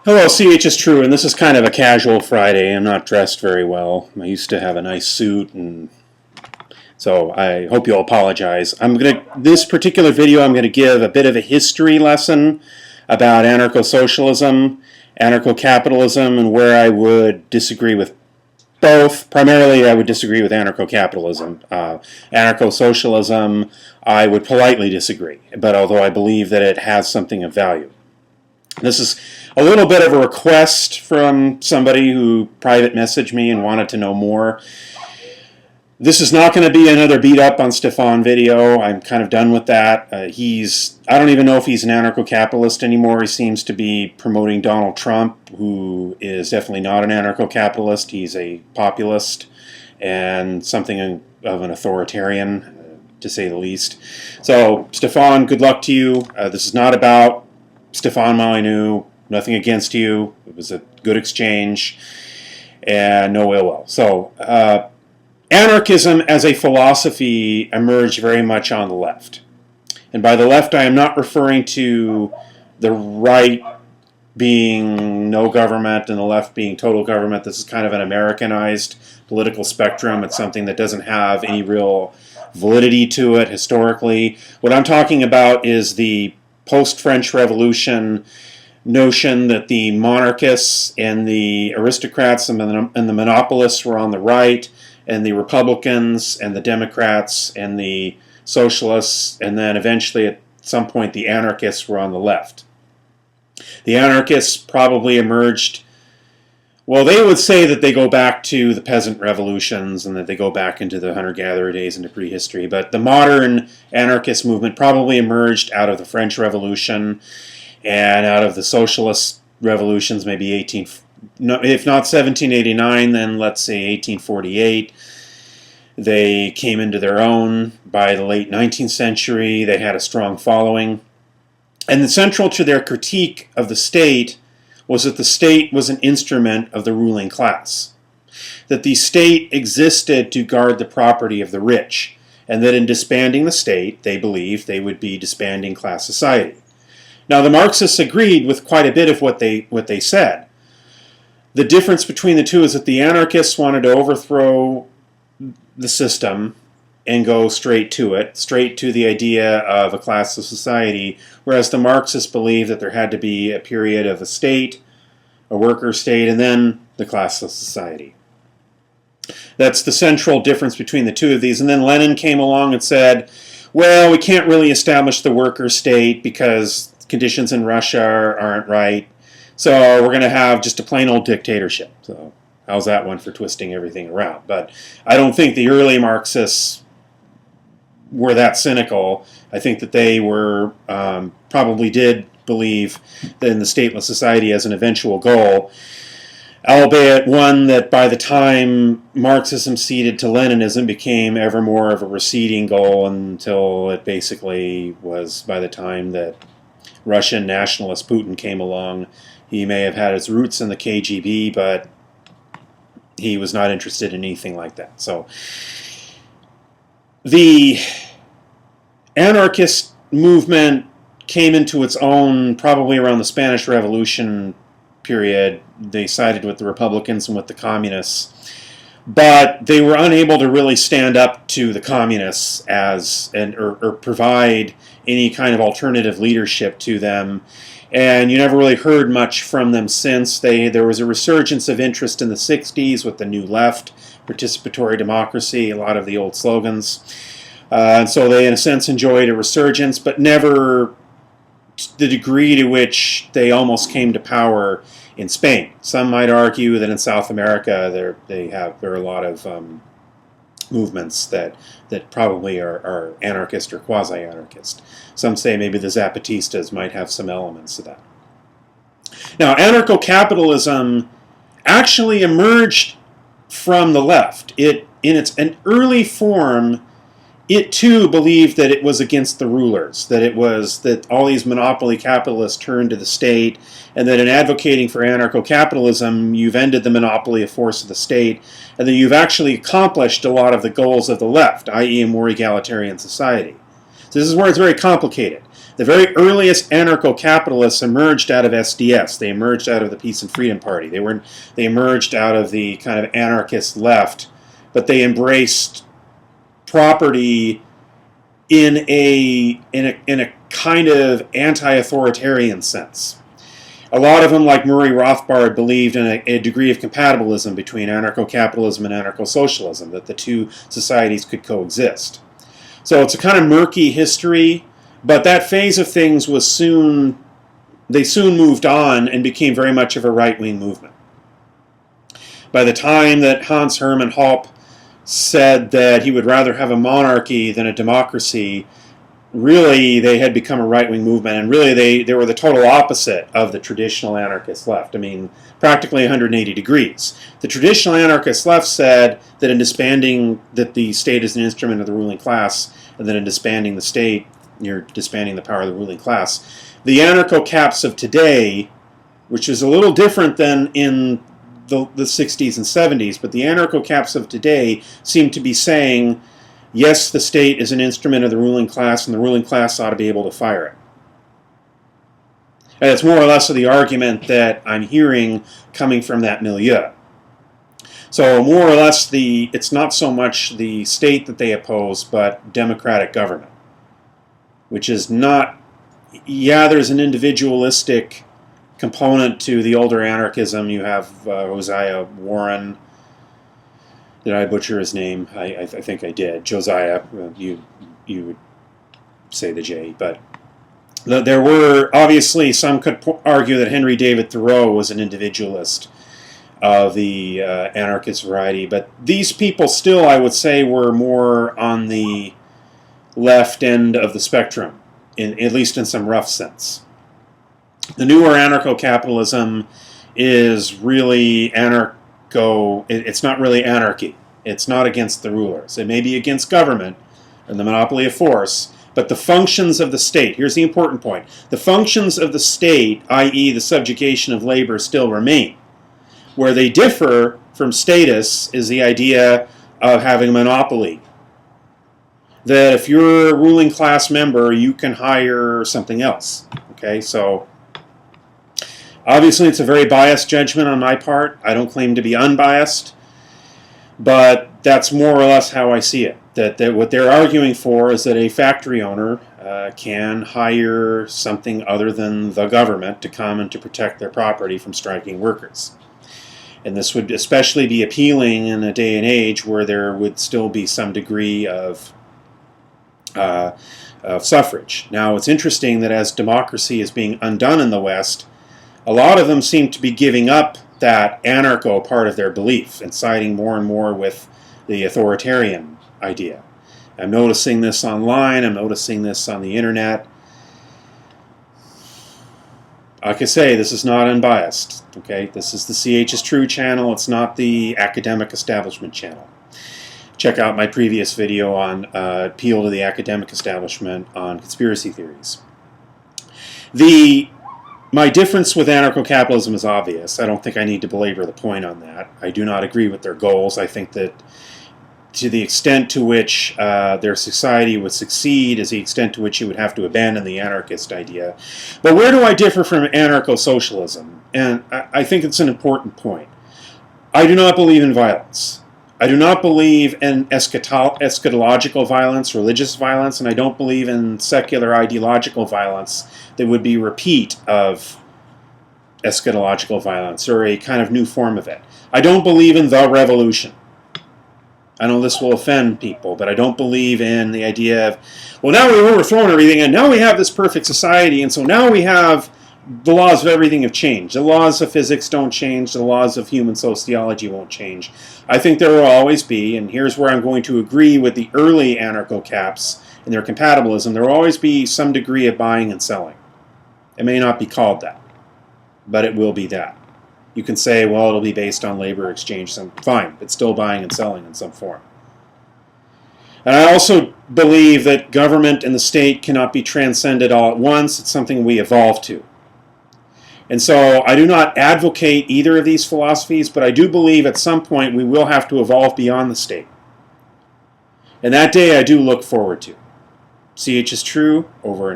Hello, CHistrue, and this is kind of a casual Friday. I'm not dressed very well. I used to have a nice suit, and so I hope you'll apologize. This particular video, I'm gonna give a bit of a history lesson about anarcho-socialism, anarcho-capitalism, and where I would disagree with both. Primarily, I would disagree with anarcho-capitalism. Anarcho-socialism, I would politely disagree, but although I believe that it has something of value. This is a little bit of a request from somebody who private messaged me and wanted to know more. This is not going to be another beat up on Stefan video. I'm kind of done with that. I don't even know if he's an anarcho-capitalist anymore. He seems to be promoting Donald Trump, who is definitely not an anarcho-capitalist. He's a populist and something of an authoritarian, to say the least. So, Stefan, good luck to you. This is not about Stefan Molyneux, nothing against you. It was a good exchange, and no ill will. So, anarchism as a philosophy emerged very much on the left. And by the left, I am not referring to the right being no government and the left being total government. This is kind of an Americanized political spectrum. It's something that doesn't have any real validity to it historically. What I'm talking about is the post-French Revolution notion that the monarchists and the aristocrats and the monopolists were on the right, and the Republicans and the Democrats and the socialists, and then eventually at some point the anarchists were on the left. The anarchists probably emerged, well, they would say that they go back to the peasant revolutions and that they go back into the hunter-gatherer days, into prehistory, but the modern anarchist movement probably emerged out of the French Revolution and out of the socialist revolutions, maybe if not 1789, then let's say 1848. They came into their own by the late 19th century. They had a strong following. And central to their critique of the state was that the state was an instrument of the ruling class, that the state existed to guard the property of the rich, and that in disbanding the state, they believed they would be disbanding class society. Now, the Marxists agreed with quite a bit of what they said. The difference between the two is that the anarchists wanted to overthrow the system and go straight to it, straight to the idea of a class of society, whereas the Marxists believed that there had to be a period of a state, a worker state, and then the class of society. That's the central difference between the two of these. And then Lenin came along and said, well, we can't really establish the worker state because conditions in Russia aren't right, so we're going to have just a plain old dictatorship. So how's that one for twisting everything around? But I don't think the early Marxists were that cynical. I think that they were probably did believe that in the stateless society as an eventual goal, albeit one that by the time Marxism ceded to Leninism became ever more of a receding goal until it basically was, by the time that Russian nationalist Putin came along, he may have had his roots in the KGB, but he was not interested in anything like that. So the anarchist movement came into its own probably around the Spanish Revolution period. They sided with the Republicans and with the communists, but they were unable to really stand up to the communists or provide any kind of alternative leadership to them. And you never really heard much from them since. There was a resurgence of interest in the 60s with the New Left, participatory democracy, a lot of the old slogans. And so they, in a sense, enjoyed a resurgence, but never the degree to which they almost came to power in Spain. Some might argue that in South America there are a lot of movements that probably are anarchist or quasi-anarchist. Some say maybe the Zapatistas might have some elements of that. Now, anarcho-capitalism actually emerged from the left. In an early form, it too believed that it was against the rulers, that all these monopoly capitalists turned to the state, and that in advocating for anarcho-capitalism, you've ended the monopoly of force of the state, and that you've actually accomplished a lot of the goals of the left, i.e. a more egalitarian society. So this is where it's very complicated. The very earliest anarcho-capitalists emerged out of SDS. They emerged out of the Peace and Freedom Party. They emerged out of the kind of anarchist left, but they embraced property in a kind of anti-authoritarian sense. A lot of them, like Murray Rothbard, believed in a degree of compatibilism between anarcho-capitalism and anarcho-socialism, that the two societies could coexist. So it's a kind of murky history, but that phase of things was they soon moved on and became very much of a right-wing movement. By the time that Herman Hoppe said that he would rather have a monarchy than a democracy, really they had become a right-wing movement, and really they were the total opposite of the traditional anarchist left. I mean, practically 180 degrees. The traditional anarchist left said that in disbanding, that the state is an instrument of the ruling class, and that in disbanding the state, you're disbanding the power of the ruling class. The anarcho-caps of today, which is a little different than in the 60s and 70s, but the anarcho-caps of today seem to be saying, yes, the state is an instrument of the ruling class, and the ruling class ought to be able to fire it. And it's more or less of the argument that I'm hearing coming from that milieu. So more or less, it's not so much the state that they oppose, but democratic government, which is not, yeah, there's an individualistic component to the older anarchism. You have Josiah Warren. Did I butcher his name? I think I did. Josiah, you would say the J, but there were, obviously, some could argue that Henry David Thoreau was an individualist of the anarchist variety, but these people still, I would say, were more on the left end of the spectrum, at least in some rough sense. The newer anarcho-capitalism is really it's not really anarchy. It's not against the rulers. It may be against government and the monopoly of force, but the functions of the state, here's the important point, the functions of the state, i.e. the subjugation of labor, still remain. Where they differ from status is the idea of having a monopoly. That if you're a ruling class member, you can hire something else. Okay, so obviously it's a very biased judgment on my part. I don't claim to be unbiased, but that's more or less how I see it. That what they're arguing for is that a factory owner can hire something other than the government to come and to protect their property from striking workers. And this would especially be appealing in a day and age where there would still be some degree of suffrage. Now, it's interesting that as democracy is being undone in the West, a lot of them seem to be giving up that anarcho part of their belief and siding more and more with the authoritarian idea. I'm noticing this online, I'm noticing this on the internet. Like I say, this is not unbiased. Okay, this is the CHistrue channel, it's not the academic establishment channel. Check out my previous video on appeal to the academic establishment on conspiracy theories. My difference with anarcho-capitalism is obvious. I don't think I need to belabor the point on that. I do not agree with their goals. I think that to the extent to which their society would succeed is the extent to which it would have to abandon the anarchist idea. But where do I differ from anarcho-socialism? And I think it's an important point. I do not believe in violence. I do not believe in eschatological violence, religious violence, and I don't believe in secular ideological violence that would be a repeat of eschatological violence or a kind of new form of it. I don't believe in the revolution. I know this will offend people, but I don't believe in the idea of, well, now we've overthrown everything, and now we have this perfect society, and so now we have the laws of everything have changed. The laws of physics don't change. The laws of human sociology won't change. I think there will always be, and here's where I'm going to agree with the early anarcho-caps and their compatibilism, there will always be some degree of buying and selling. It may not be called that, but it will be that. You can say, well, it'll be based on labor exchange. Fine, but still buying and selling in some form. And I also believe that government and the state cannot be transcended all at once. It's something we evolve to. And so I do not advocate either of these philosophies, but I do believe at some point we will have to evolve beyond the state. And that day I do look forward to. CHistrue, over and